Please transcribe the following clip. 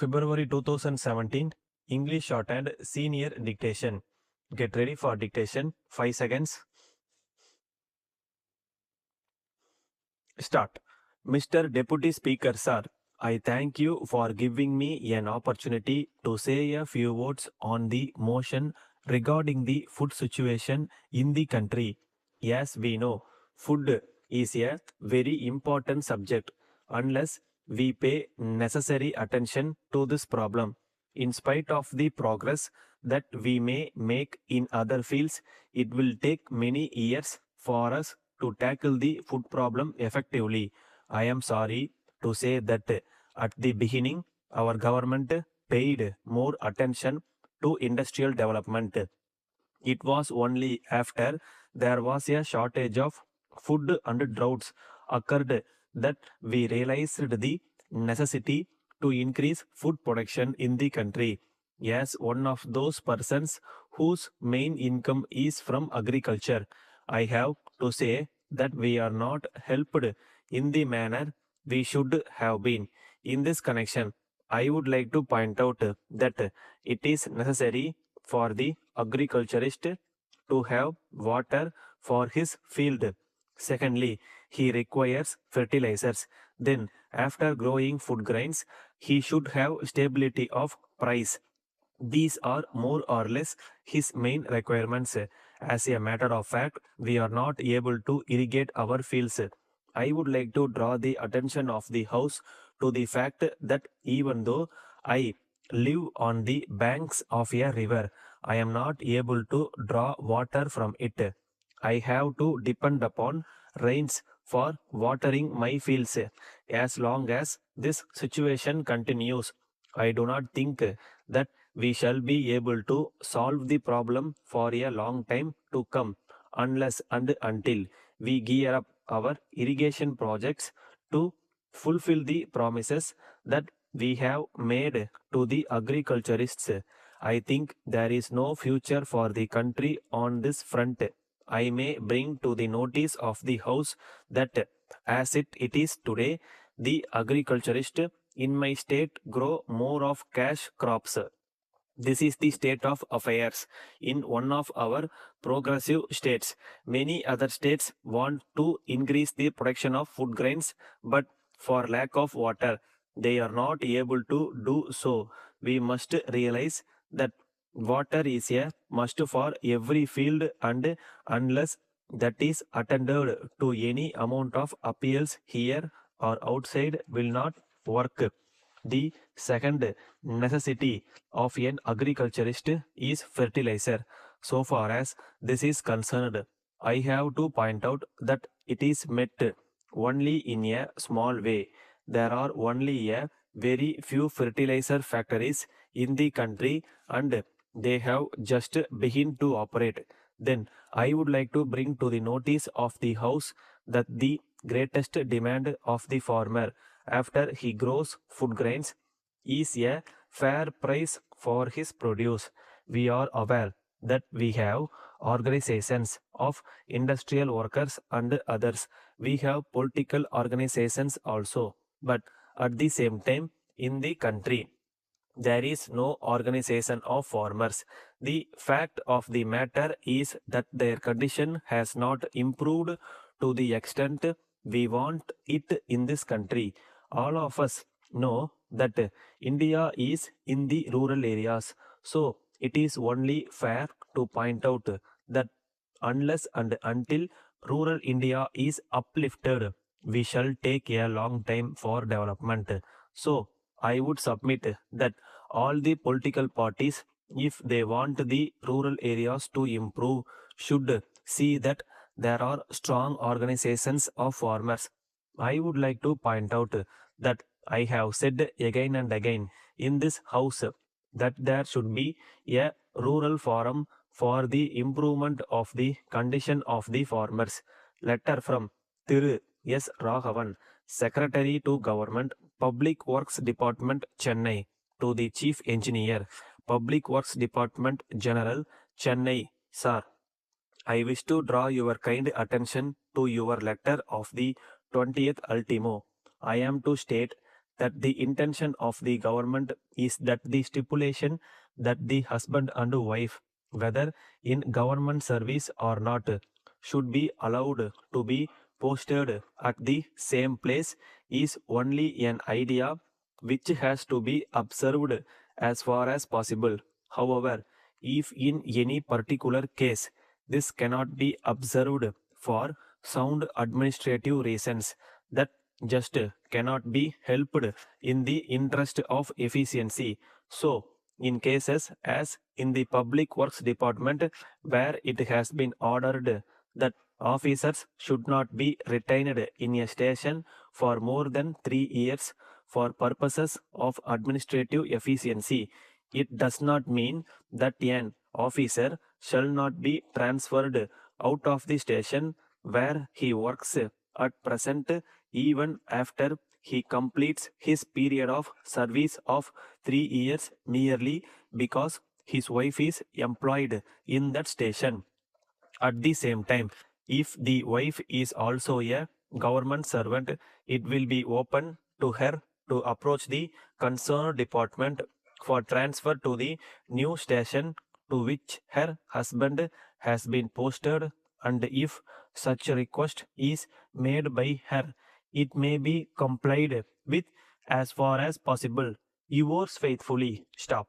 February 2017, English Shorthand Senior Dictation. Get ready for dictation. 5 seconds. Start. Mr. Deputy Speaker, sir, I thank you for giving me an opportunity to say a few words on the motion regarding the food situation in the country. As we know, food is a very important subject unless we pay necessary attention to this problem. In spite of the progress that we may make in other fields, it will take many years for us to tackle the food problem effectively. I am sorry to say that at the beginning, our government paid more attention to industrial development. It was only after there was a shortage of food and droughts occurred that we realized the necessity to increase food production in the country. As one of those persons whose main income is from agriculture, I have to say that we are not helped in the manner we should have been. In this connection, I would like to point out that it is necessary for the agriculturist to have water for his field. Secondly, he requires fertilizers. Then, after growing food grains, he should have stability of price. These are more or less his main requirements. As a matter of fact, we are not able to irrigate our fields. I would like to draw the attention of the House to the fact that even though I live on the banks of a river, I am not able to draw water from it. I have to depend upon rains for watering my fields. As long as this situation continues, I do not think that we shall be able to solve the problem for a long time to come unless and until we gear up our irrigation projects to fulfill the promises that we have made to the agriculturists. I think there is no future for the country on this front. I may bring to the notice of the House that as it is today, the agriculturist in my state grow more of cash crops. This is the state of affairs in one of our progressive states. Many other states want to increase the production of food grains, but for lack of water, they are not able to do so. We must realize that water is a must for every field, and unless that is attended to, any amount of appeals here or outside will not work. The second necessity of an agriculturist is fertilizer. So far as this is concerned, I have to point out that it is met only in a small way. There are only a very few fertilizer factories in the country and they have just begun to operate. Then I would like to bring to the notice of the House that the greatest demand of the farmer after he grows food grains is a fair price for his produce. We are aware that we have organizations of industrial workers and others. We have political organizations also. But at the same time, in the country, there is no organization of farmers. The fact of the matter is that their condition has not improved to the extent we want it in this country. All of us know that India is in the rural areas, so it is only fair to point out that unless and until rural India is uplifted, we shall take a long time for development. So, I would submit that all the political parties, if they want the rural areas to improve, should see that there are strong organizations of farmers. I would like to point out that I have said again and again in this House that there should be a rural forum for the improvement of the condition of the farmers. Letter from Thiru S. Raghavan, Secretary to Government, Public Works Department, Chennai, to the Chief Engineer, Public Works Department General, Chennai. Sir, I wish to draw your kind attention to your letter of the 20th ultimo. I am to state that the intention of the government is that the stipulation that the husband and wife, whether in government service or not, should be allowed to be posted at the same place is only an idea which has to be observed as far as possible. However, if in any particular case this cannot be observed for sound administrative reasons, that just cannot be helped in the interest of efficiency. So, in cases as in the Public Works Department, where it has been ordered that officers should not be retained in a station for more than 3 years for purposes of administrative efficiency, it does not mean that an officer shall not be transferred out of the station where he works at present even after he completes his period of service of 3 years merely because his wife is employed in that station. At the same time, if the wife is also a government servant, it will be open to her to approach the concerned department for transfer to the new station to which her husband has been posted, and if such a request is made by her, it may be complied with as far as possible. Yours faithfully, stop.